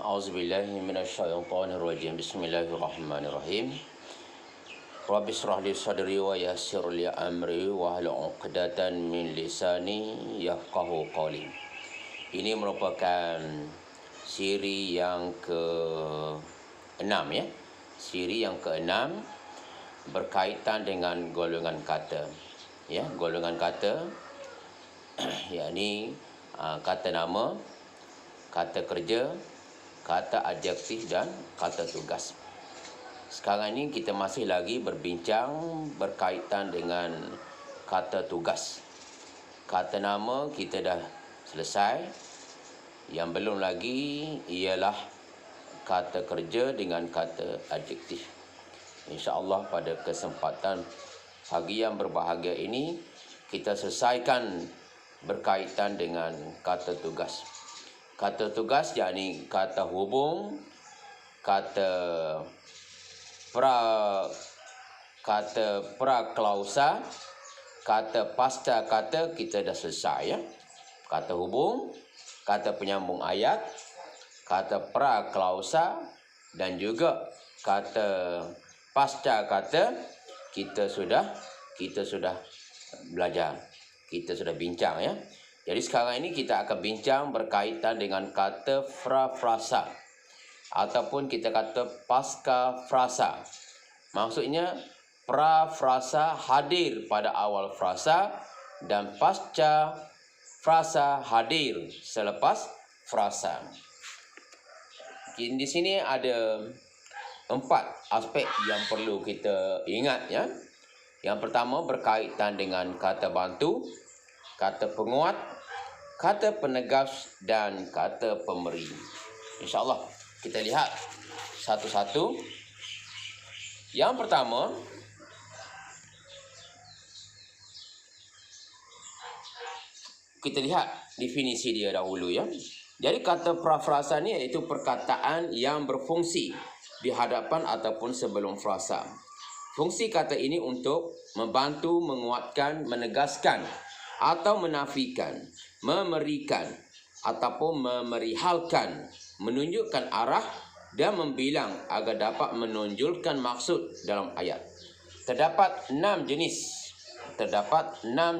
A'udzubillahi minasyaitonirrajim. Bismillahirrahmanirrahim. Rabbi shrah li sadri wa yassir li amri wahlul 'uqdatam min lisani yafqahu qawli. Ini merupakan siri yang ke-6 ya. Siri yang ke-6 berkaitan dengan golongan kata. Ya, golongan kata yakni kata nama, kata kerja, kata adjektif dan kata tugas. Sekarang ini kita masih lagi berbincang berkaitan dengan kata tugas. Kata nama kita dah selesai. Yang belum lagi ialah kata kerja dengan kata adjektif. InsyaAllah pada kesempatan pagi yang berbahagia ini kita selesaikan berkaitan dengan kata tugas. Kata tugas yakni kata hubung, kata praklausa, kata pasca kata kita dah selesai ya. Kata hubung, kata penyambung ayat, kata praklausa dan juga kata pasca kata kita sudah belajar. Kita sudah bincang ya. Jadi sekarang ini kita akan bincang berkaitan dengan kata frasa ataupun kita kata pasca frasa. Maksudnya frasa hadir pada awal frasa dan pasca frasa hadir selepas frasa. Di sini ada 4 aspek yang perlu kita ingat ya. Yang pertama berkaitan dengan kata bantu, kata penguat, kata penegas dan kata pemberi. InsyaAllah kita lihat satu-satu. Yang pertama, kita lihat definisi dia dahulu ya. Jadi kata prafrasa ni iaitu perkataan yang berfungsi di hadapan ataupun sebelum frasa. Fungsi kata ini untuk membantu, menguatkan, menegaskan atau menafikan, memerikan ataupun memerihalkan, menunjukkan arah dan membilang agar dapat menonjolkan maksud dalam ayat. Terdapat 6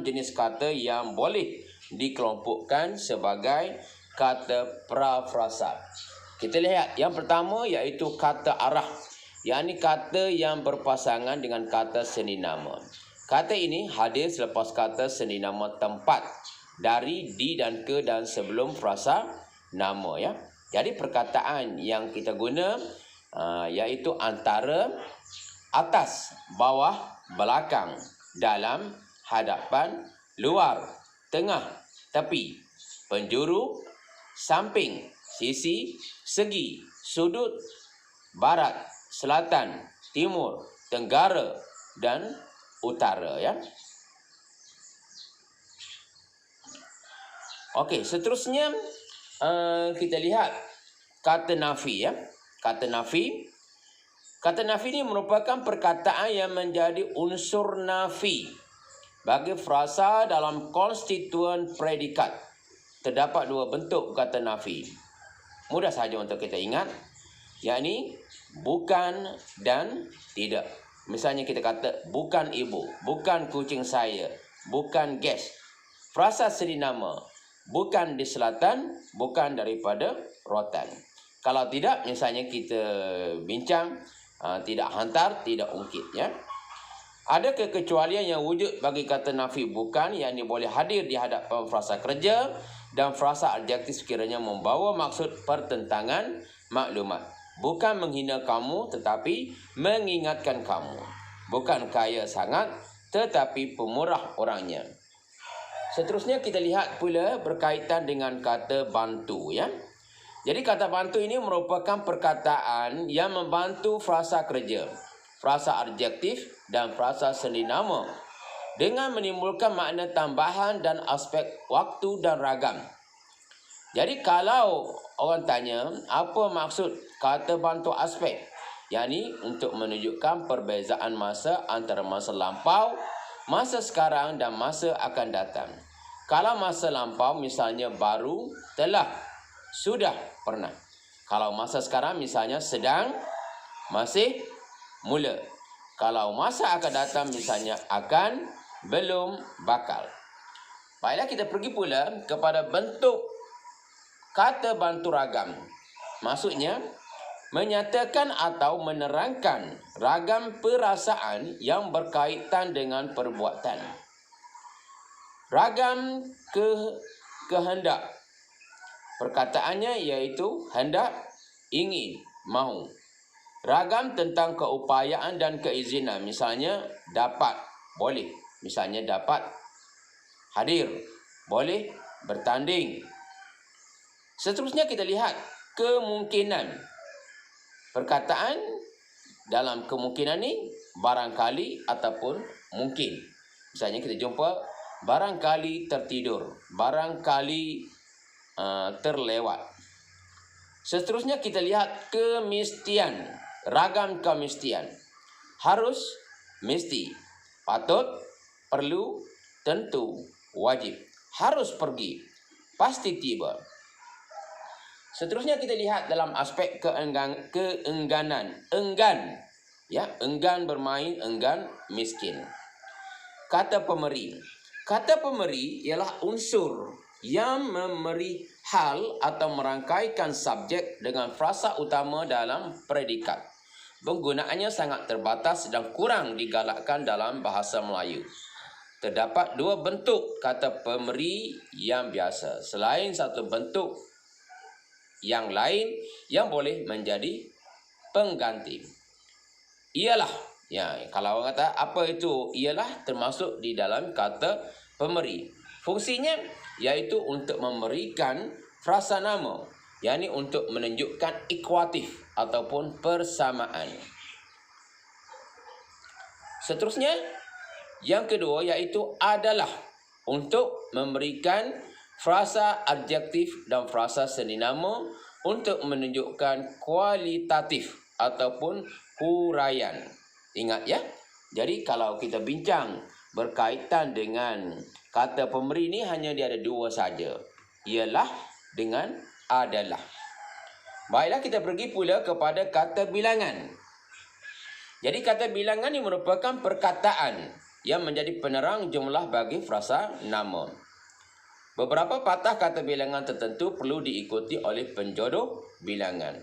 jenis kata yang boleh dikelompokkan sebagai kata prafrasa. Kita lihat yang pertama iaitu kata arah, yakni kata yang berpasangan dengan kata seni nama. Kata ini hadir selepas kata seni nama tempat dari, di dan ke dan sebelum frasa nama ya. Jadi perkataan yang kita guna iaitu antara, atas, bawah, belakang, dalam, hadapan, luar, tengah, tepi, penjuru, samping, sisi, segi, sudut, barat, selatan, timur, tenggara dan utara ya. Okey, seterusnya kita lihat kata nafi ya. Kata nafi ini merupakan perkataan yang menjadi unsur nafi bagi frasa dalam konstituen predikat. Terdapat 2 bentuk kata nafi. Mudah saja untuk kita ingat, yakni bukan dan tidak. Misalnya kita kata bukan ibu, bukan kucing saya, bukan gas. Frasa seni nama, bukan di selatan, bukan daripada rotan. Kalau tidak, misalnya kita bincang, tidak hantar, tidak ungkit ya. Ada kekecualian yang wujud bagi kata nafi bukan, yakni boleh hadir di hadapan frasa kerja dan frasa adjektif sekiranya membawa maksud pertentangan maklumat. Bukan menghina kamu tetapi mengingatkan kamu. Bukan kaya sangat tetapi pemurah orangnya. Seterusnya kita lihat pula berkaitan dengan kata bantu ya. Jadi kata bantu ini merupakan perkataan yang membantu frasa kerja, frasa adjektif dan frasa seni nama dengan menimbulkan makna tambahan dan aspek waktu dan ragam. Jadi kalau orang tanya apa maksud kata bantu aspek, yakni untuk menunjukkan perbezaan masa antara masa lampau, masa sekarang dan masa akan datang. Kalau masa lampau misalnya baru, telah, sudah, pernah. Kalau masa sekarang misalnya sedang, masih, mula. Kalau masa akan datang misalnya akan, belum, bakal. Baiklah, kita pergi pula kepada bentuk kata bantu ragam. Maksudnya, menyatakan atau menerangkan ragam perasaan yang berkaitan dengan perbuatan. Ragam kehendak. Perkataannya iaitu hendak, ingin, mahu. Ragam tentang keupayaan dan keizinan. Misalnya, dapat, boleh. Misalnya, dapat hadir, boleh bertanding. Seterusnya kita lihat kemungkinan. Perkataan dalam kemungkinan ni barangkali ataupun mungkin. Misalnya kita jumpa barangkali tertidur, barangkali terlewat. Seterusnya kita lihat kemestian, ragam kemestian. Harus, mesti, patut, perlu, tentu, wajib. Harus pergi, pasti tiba. Seterusnya kita lihat dalam aspek keengganan. Enggan, ya, enggan bermain, enggan miskin. Kata pemeri. Kata pemeri ialah unsur yang memberi hal atau merangkaikan subjek dengan frasa utama dalam predikat. Penggunaannya sangat terbatas dan kurang digalakkan dalam bahasa Melayu. Terdapat dua bentuk kata pemeri yang biasa. Selain satu bentuk yang lain yang boleh menjadi pengganti. Ialah, ya, kalau orang kata apa itu ialah, termasuk di dalam kata pemeri. Fungsinya iaitu untuk memberikan frasa nama, yakni untuk menunjukkan ekuatif ataupun persamaan. Seterusnya, yang kedua iaitu adalah, untuk memberikan frasa adjektif dan frasa seni nama untuk menunjukkan kualitatif ataupun huraian. Ingat ya. Jadi kalau kita bincang berkaitan dengan kata pemberi ni hanya dia ada dua saja. Ialah dengan adalah. Baiklah, kita pergi pula kepada kata bilangan. Jadi kata bilangan ni merupakan perkataan yang menjadi penerang jumlah bagi frasa nama. Beberapa patah kata bilangan tertentu perlu diikuti oleh penjodoh bilangan.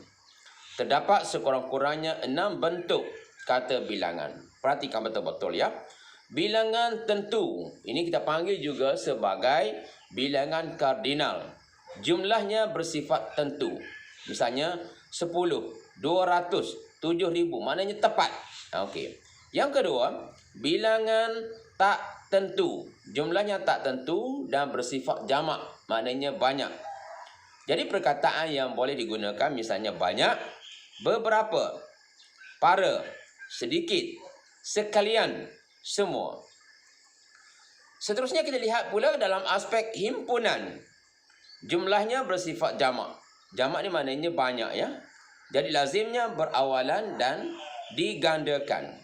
Terdapat sekurang-kurangnya 6 bentuk kata bilangan. Perhatikan betul-betul ya. Bilangan tentu, ini kita panggil juga sebagai bilangan kardinal. Jumlahnya bersifat tentu. Misalnya 10, 200, 7,000, maknanya tepat. Okey. Yang kedua, bilangan tak tentu. Jumlahnya tak tentu dan bersifat jamak, maknanya banyak. Jadi perkataan yang boleh digunakan misalnya banyak, beberapa, para, sedikit, sekalian, semua. Seterusnya kita lihat pula dalam aspek himpunan. Jumlahnya bersifat jamak. Jamak ni maknanya banyak ya. Jadi lazimnya berawalan dan digandakan.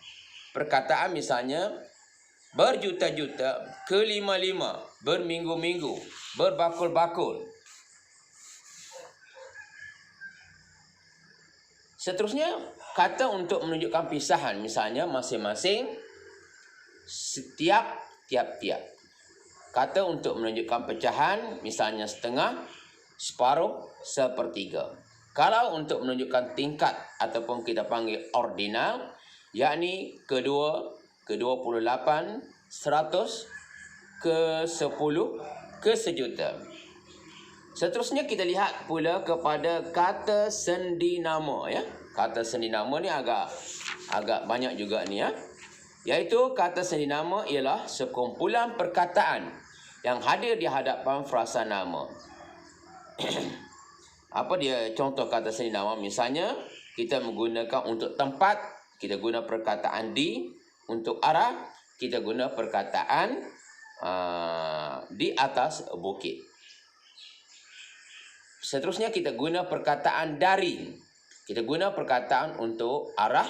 Perkataan misalnya berjuta-juta, kelima-lima, berminggu-minggu, berbakul-bakul. Seterusnya, kata untuk menunjukkan pisahan. Misalnya masing-masing, setiap, tiap-tiap. Kata untuk menunjukkan pecahan. Misalnya setengah, separuh, sepertiga. Kalau untuk menunjukkan tingkat ataupun kita panggil ordinal, yakni kedua, ke-28, 100, ke-10, ke-1,000,000. Seterusnya kita lihat pula kepada kata sendi nama ya. Kata sendi nama ni agak banyak juga ni ya. Iaitu kata sendi nama ialah sekumpulan perkataan yang hadir di hadapan frasa nama. Apa dia contoh kata sendi nama? Misalnya kita menggunakan untuk tempat, kita guna perkataan di. Untuk arah, kita guna perkataan di atas bukit. Seterusnya kita guna perkataan dari. Kita guna perkataan untuk arah,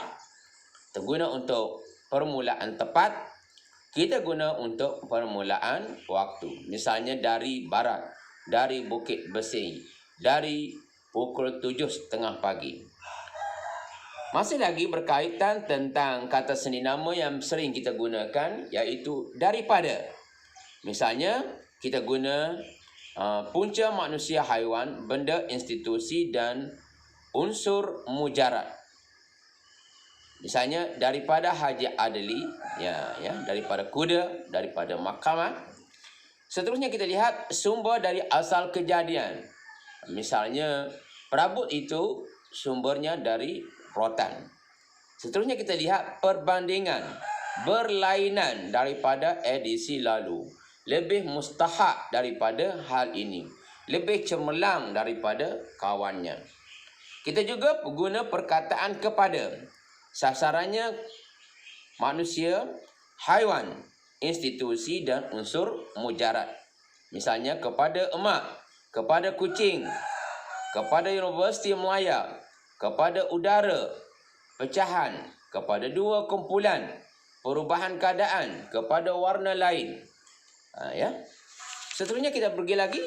kita guna untuk permulaan tepat, kita guna untuk permulaan waktu. Misalnya dari barat, dari Bukit Besi, dari pukul 7.30 pagi. Masih lagi berkaitan tentang kata sendi nama yang sering kita gunakan, iaitu daripada. Misalnya, kita guna punca manusia, haiwan, benda, institusi dan unsur mujarad. Misalnya, daripada Haji Adli, daripada kuda, daripada mahkamah. Seterusnya kita lihat sumber dari asal kejadian. Misalnya, perabot itu sumbernya dari rotan. Seterusnya kita lihat perbandingan, berlainan daripada edisi lalu. Lebih mustahak daripada hal ini. Lebih cemerlang daripada kawannya. Kita juga guna perkataan kepada. Sasarannya manusia, haiwan, institusi dan unsur mujarad. Misalnya kepada emak, kepada kucing, kepada Universiti Melaya, kepada udara, pecahan, kepada dua kumpulan, perubahan keadaan, kepada warna lain. Seterusnya kita pergi lagi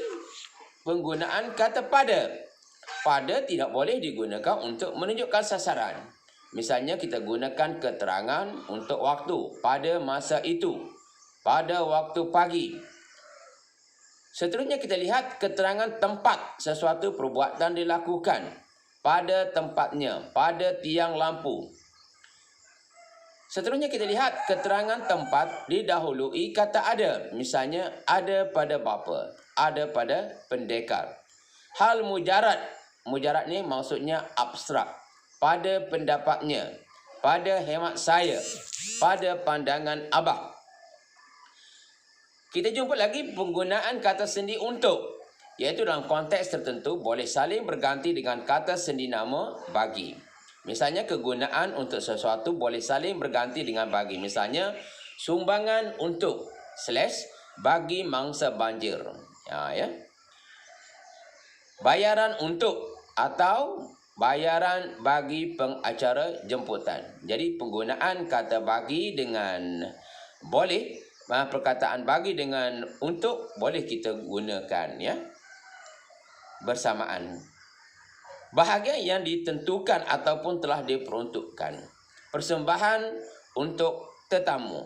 penggunaan kata pada. Pada tidak boleh digunakan untuk menunjukkan sasaran. Misalnya kita gunakan keterangan untuk waktu pada masa itu, pada waktu pagi. Seterusnya kita lihat keterangan tempat sesuatu perbuatan dilakukan, pada tempatnya, pada tiang lampu. Seterusnya kita lihat keterangan tempat didahului kata ada. Misalnya ada pada bapa, ada pada pendekar. Hal mujarad. Mujarad ni maksudnya abstrak. Pada pendapatnya, pada hemat saya, pada pandangan abah. Kita jumpa lagi penggunaan kata sendi untuk, iaitu dalam konteks tertentu boleh saling berganti dengan kata sendi nama bagi. Misalnya kegunaan untuk sesuatu boleh saling berganti dengan bagi. Misalnya sumbangan untuk / bagi mangsa banjir. Bayaran untuk atau bayaran bagi pengacara jemputan. Jadi penggunaan kata bagi dengan boleh, perkataan bagi dengan untuk boleh kita gunakan bersamaan. Bahagian yang ditentukan ataupun telah diperuntukkan. Persembahan untuk tetamu.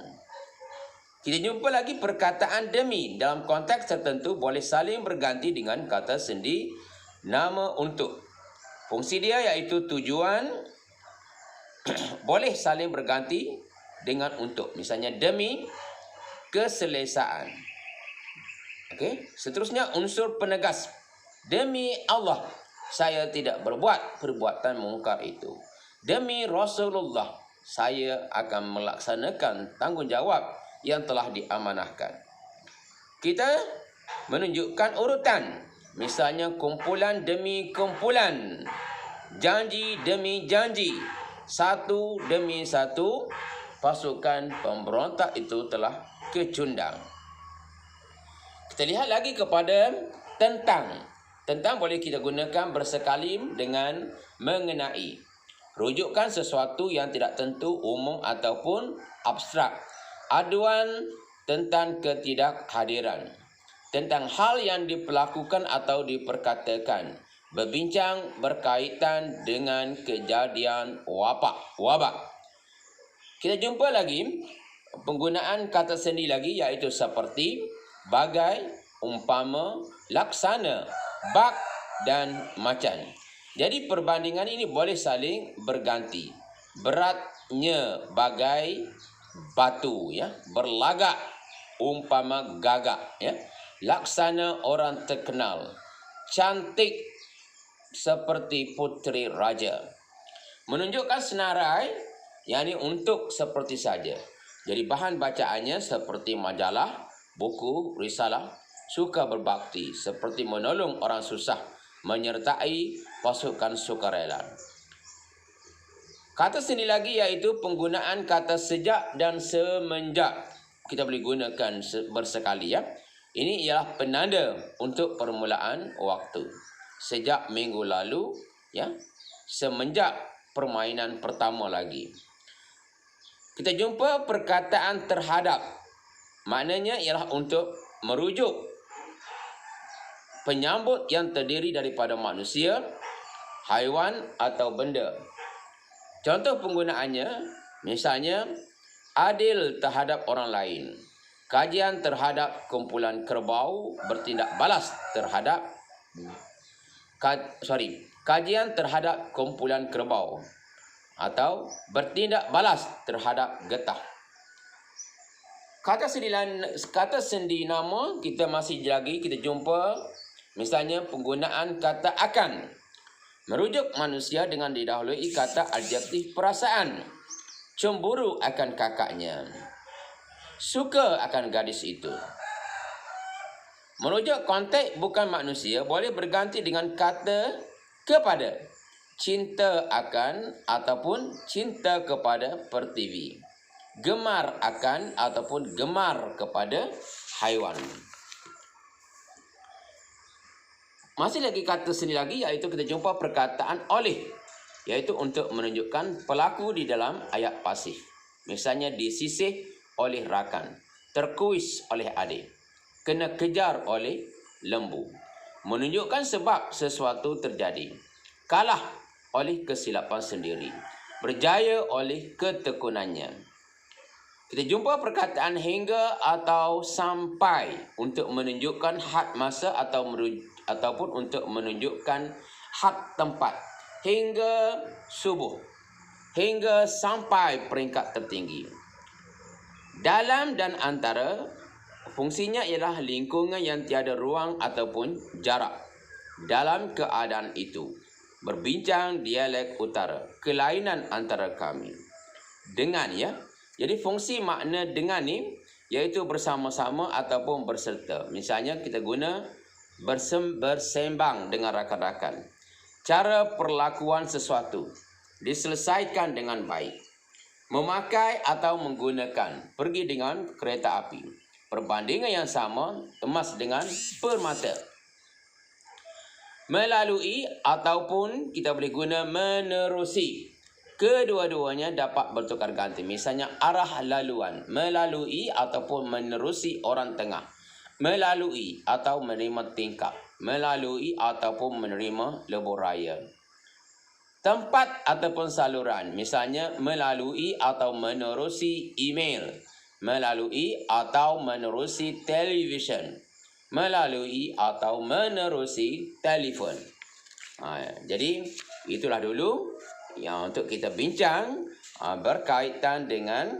Kita jumpa lagi perkataan demi. Dalam konteks tertentu boleh saling berganti dengan kata sendi nama untuk. Fungsi dia iaitu tujuan boleh saling berganti dengan untuk. Misalnya demi keselesaan. Okey, seterusnya unsur penegas. Demi Allah, saya tidak berbuat perbuatan mungkar itu. Demi Rasulullah, saya akan melaksanakan tanggungjawab yang telah diamanahkan. Kita menunjukkan urutan. Misalnya kumpulan demi kumpulan, janji demi janji, satu demi satu, pasukan pemberontak itu telah kecundang. Kita lihat lagi kepada tentang. Tentang boleh kita gunakan bersekali dengan mengenai. Rujukan sesuatu yang tidak tentu, umum ataupun abstrak. Aduan tentang ketidakhadiran. Tentang hal yang diperlakukan atau diperkatakan. Berbincang berkaitan dengan kejadian wabak. Kita jumpa lagi penggunaan kata sendi lagi, iaitu seperti, bagai, umpama, laksana, bak dan macan. Jadi perbandingan ini boleh saling berganti. Beratnya bagai batu, berlagak umpama gagak, laksana orang terkenal, cantik seperti puteri raja. Menunjukkan senarai, yakni untuk seperti saja. Jadi bahan bacaannya seperti majalah, buku, risalah, suka berbakti, seperti menolong orang susah, menyertai pasukan sukarela. Kata sendi lagi iaitu penggunaan kata sejak dan semenjak. Kita boleh gunakan bersekali. Ini ialah penanda untuk permulaan waktu. Sejak minggu lalu, semenjak permainan pertama lagi. Kita jumpa perkataan terhadap. Maknanya ialah untuk merujuk penyambut yang terdiri daripada manusia, haiwan atau benda. Contoh penggunaannya, misalnya, adil terhadap orang lain. Kajian terhadap kumpulan kerbau bertindak balas terhadap kajian terhadap kumpulan kerbau atau bertindak balas terhadap getah. Kata sendi nama kita masih lagi kita jumpa, misalnya penggunaan kata akan merujuk manusia dengan didahului kata adjektif perasaan. Cemburu akan kakaknya, suka akan gadis itu. Merujuk konteks bukan manusia boleh berganti dengan kata kepada, cinta akan ataupun cinta kepada pertiwi, gemar akan ataupun gemar kepada haiwan. Masih lagi kata sini lagi, iaitu kita jumpa perkataan oleh, iaitu untuk menunjukkan pelaku di dalam ayat pasif. Misalnya disisih oleh rakan, terkuis oleh adik, kena kejar oleh lembu. Menunjukkan sebab sesuatu terjadi, kalah oleh kesilapan sendiri, berjaya oleh ketekunannya. Kita jumpa perkataan hingga atau sampai untuk menunjukkan had masa ataupun untuk menunjukkan had tempat. Hingga subuh, hingga sampai peringkat tertinggi. Dalam dan antara, fungsinya ialah lingkungan yang tiada ruang ataupun jarak. Dalam keadaan itu, berbincang dialek utara, kelainan antara kami. Dengan, ya. Jadi fungsi makna dengan ni iaitu bersama-sama ataupun berserta. Misalnya kita guna bersembang dengan rakan-rakan. Cara perlakuan sesuatu diselesaikan dengan baik. Memakai atau menggunakan, pergi dengan kereta api. Perbandingan yang sama, emas dengan permata. Melalui ataupun kita boleh guna menerusi. Kedua-duanya dapat bertukar ganti. Misalnya arah laluan, melalui ataupun menerusi orang tengah. Melalui atau menerima tingkap. Melalui ataupun menerima lebuh raya. Tempat ataupun saluran, misalnya melalui atau menerusi email. Melalui atau menerusi televisyen. Melalui atau menerusi telefon. Jadi itulah dulu yang untuk kita bincang berkaitan dengan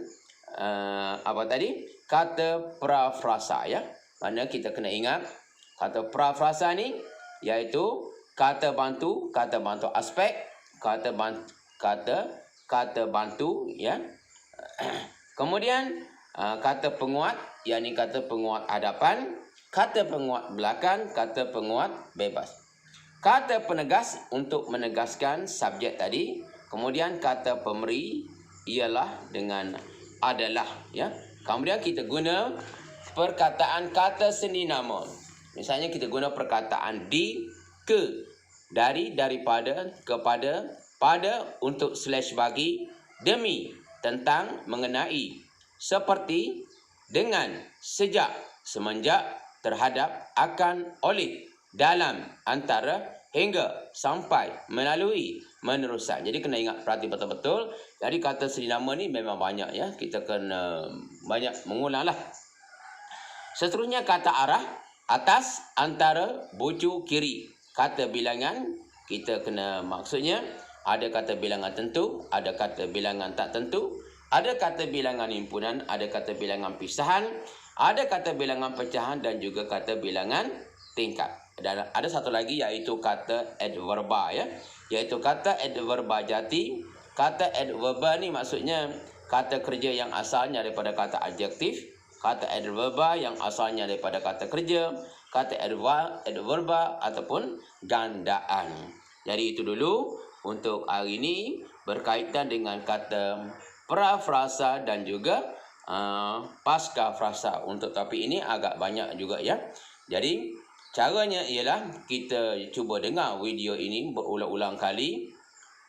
apa tadi? Kata prafrasa, ya. Mana kita kena ingat kata prafrasa ni iaitu kata bantu aspek, kata bantu, ya. Kemudian kata penguat, yakni kata penguat hadapan, kata penguat belakang, kata penguat bebas. Kata penegas untuk menegaskan subjek tadi. Kemudian kata pemberi ialah dengan adalah, ya. Kemudian kita guna perkataan kata sendi nama. Misalnya kita guna perkataan di, ke, dari, daripada, kepada, pada, untuk, slash, bagi, demi, tentang, mengenai, seperti, dengan, sejak, semenjak, terhadap, akan, oleh, dalam, antara, hingga, sampai, melalui, menerusan. Jadi kena ingat, perhati betul-betul. Jadi kata sendi nama ni memang banyak, ya. Kita kena banyak mengulang lah. Seterusnya kata arah, atas, antara, bucu, kiri. Kata bilangan, kita kena maksudnya ada kata bilangan tentu, ada kata bilangan tak tentu, ada kata bilangan himpunan, ada kata bilangan pisahan, ada kata bilangan pecahan dan juga kata bilangan tingkat. Dan ada satu lagi iaitu kata adverba, ya. Iaitu kata adverba jati. Kata adverba ni maksudnya kata kerja yang asalnya daripada kata adjektif. Kata adverba yang asalnya daripada kata kerja. Kata adverba ataupun gandaan. Jadi itu dulu untuk hari ini berkaitan dengan kata prafrasa dan juga pasca frasa. Untuk topik ini agak banyak juga, ya. Jadi caranya ialah kita cuba dengar video ini berulang-ulang kali.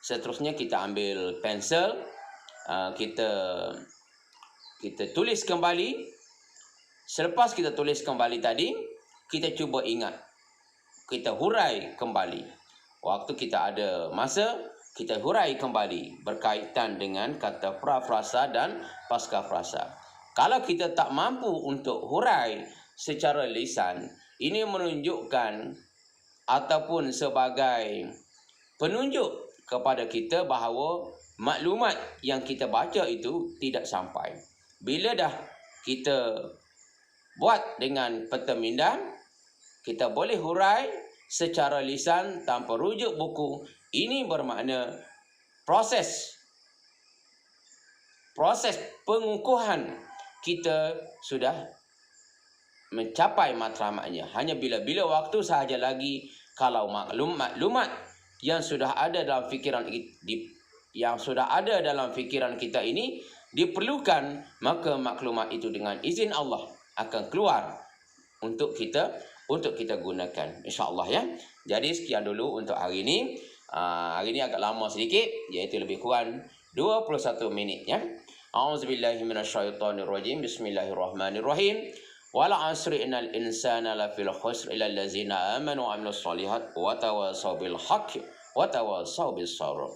Seterusnya kita ambil pensel, kita tulis kembali. Selepas kita tulis kembali tadi, kita cuba ingat, kita hurai kembali. waktu kita ada masa, kita hurai kembali berkaitan dengan kata pra-frasa dan pasca frasa. Kalau kita tak mampu untuk hurai secara lisan, ini menunjukkan ataupun sebagai penunjuk kepada kita bahawa maklumat yang kita baca itu tidak sampai. Bila dah kita buat dengan peta minda, kita boleh hurai secara lisan tanpa rujuk buku. Ini bermakna proses pengukuhan kita sudah mencapai matlamatnya. Hanya bila-bila waktu sahaja lagi, kalau maklumat yang sudah ada dalam fikiran kita ini diperlukan, maka maklumat itu dengan izin Allah akan keluar untuk kita gunakan, insya-Allah ya. Jadi sekian dulu untuk hari ini. Hari ini agak lama sedikit, iaitu lebih kurang 21 minit ya. A'udzubillahi minasyaitonirrajim. Bismillahirrahmanirrahim. Wal 'asri innal insana lafil khusr illa allazina amanu wa 'amilus solihat wa tawassaw bil haqqi wa tawassaw bis sabr.